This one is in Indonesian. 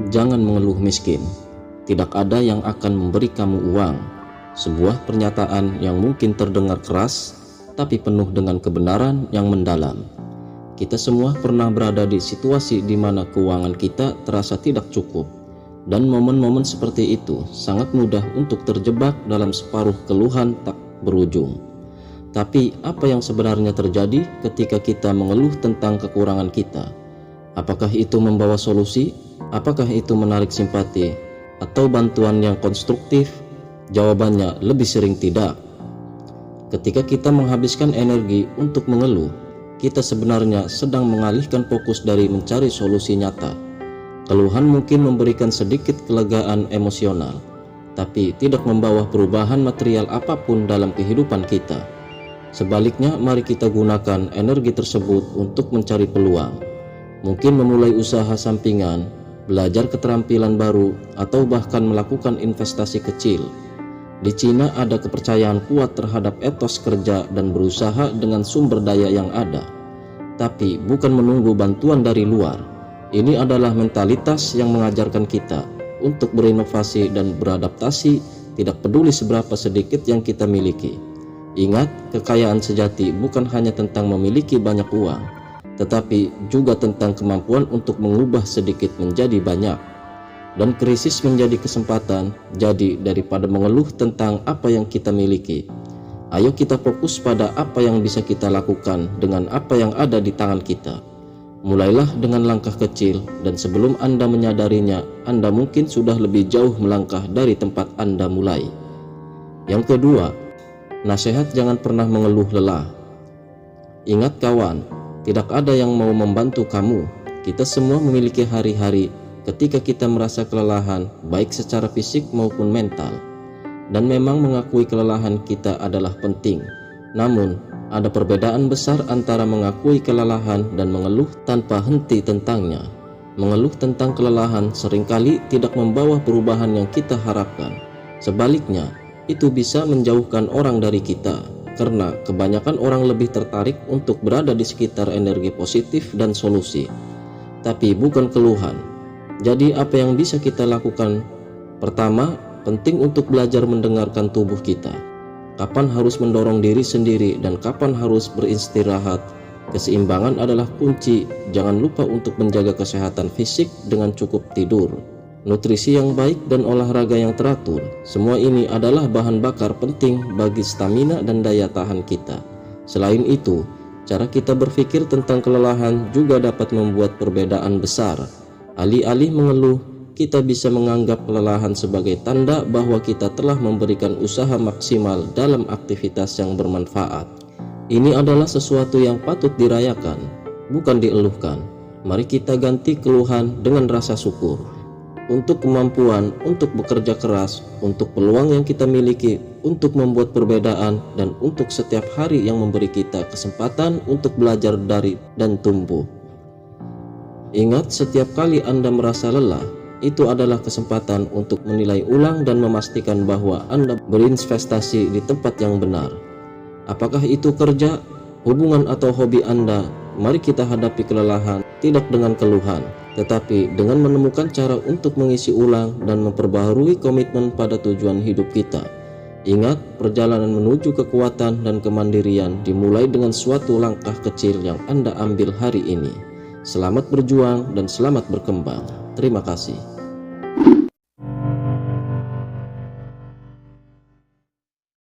Jangan mengeluh miskin. Tidak ada yang akan memberi kamu uang. Sebuah pernyataan yang mungkin terdengar keras, tapi penuh dengan kebenaran yang mendalam. Kita semua pernah berada di situasi di mana keuangan kita terasa tidak cukup. Dan momen-momen seperti itu sangat mudah untuk terjebak dalam separuh keluhan tak berujung. Tapi apa yang sebenarnya terjadi ketika kita mengeluh tentang kekurangan kita? Apakah itu membawa solusi? Apakah itu menarik simpati atau bantuan yang konstruktif? Jawabannya lebih sering tidak. Ketika kita menghabiskan energi untuk mengeluh, kita sebenarnya sedang mengalihkan fokus dari mencari solusi nyata. Keluhan mungkin memberikan sedikit kelegaan emosional, tapi tidak membawa perubahan material apapun dalam kehidupan kita. Sebaliknya, mari kita gunakan energi tersebut untuk mencari peluang. Mungkin memulai usaha sampingan, belajar keterampilan baru, atau bahkan melakukan investasi kecil. Di Cina ada kepercayaan kuat terhadap etos kerja dan berusaha dengan sumber daya yang ada. Tapi bukan menunggu bantuan dari luar. Ini adalah mentalitas yang mengajarkan kita untuk berinovasi dan beradaptasi, tidak peduli seberapa sedikit yang kita miliki. Ingat, kekayaan sejati bukan hanya tentang memiliki banyak uang, tetapi juga tentang kemampuan untuk mengubah sedikit menjadi banyak. Dan krisis menjadi kesempatan. Jadi daripada mengeluh tentang apa yang kita miliki, ayo kita fokus pada apa yang bisa kita lakukan dengan apa yang ada di tangan kita. Mulailah dengan langkah kecil, dan sebelum Anda menyadarinya, Anda mungkin sudah lebih jauh melangkah dari tempat Anda mulai. Yang kedua, nasihat: jangan pernah mengeluh lelah. Ingat kawan, tidak ada yang mau membantu kamu. Kita semua memiliki hari-hari ketika kita merasa kelelahan, baik secara fisik maupun mental. Dan memang mengakui kelelahan kita adalah penting. Namun, ada perbedaan besar antara mengakui kelelahan dan mengeluh tanpa henti tentangnya. Mengeluh tentang kelelahan seringkali tidak membawa perubahan yang kita harapkan. Sebaliknya, itu bisa menjauhkan orang dari kita, karena kebanyakan orang lebih tertarik untuk berada di sekitar energi positif dan solusi, tapi bukan keluhan. Jadi apa yang bisa kita lakukan? Pertama, penting untuk belajar mendengarkan tubuh kita. Kapan harus mendorong diri sendiri dan kapan harus beristirahat. Keseimbangan adalah kunci. Jangan lupa untuk menjaga kesehatan fisik dengan cukup tidur, nutrisi yang baik, dan olahraga yang teratur. Semua ini adalah bahan bakar penting bagi stamina dan daya tahan kita. Selain itu, cara kita berpikir tentang kelelahan juga dapat membuat perbedaan besar. Alih-alih mengeluh, kita bisa menganggap kelelahan sebagai tanda bahwa kita telah memberikan usaha maksimal dalam aktivitas yang bermanfaat. Ini adalah sesuatu yang patut dirayakan, bukan dieluhkan. Mari kita ganti keluhan dengan rasa syukur untuk kemampuan untuk bekerja keras, untuk peluang yang kita miliki, untuk membuat perbedaan, dan untuk setiap hari yang memberi kita kesempatan untuk belajar dari dan tumbuh. Ingat, setiap kali Anda merasa lelah, itu adalah kesempatan untuk menilai ulang dan memastikan bahwa Anda berinvestasi di tempat yang benar. Apakah itu kerja, hubungan, atau hobi Anda? Mari kita hadapi kelelahan tidak dengan keluhan, tetapi dengan menemukan cara untuk mengisi ulang dan memperbaharui komitmen pada tujuan hidup kita. Ingat, perjalanan menuju kekuatan dan kemandirian dimulai dengan suatu langkah kecil yang Anda ambil hari ini. Selamat berjuang dan selamat berkembang. Terima kasih.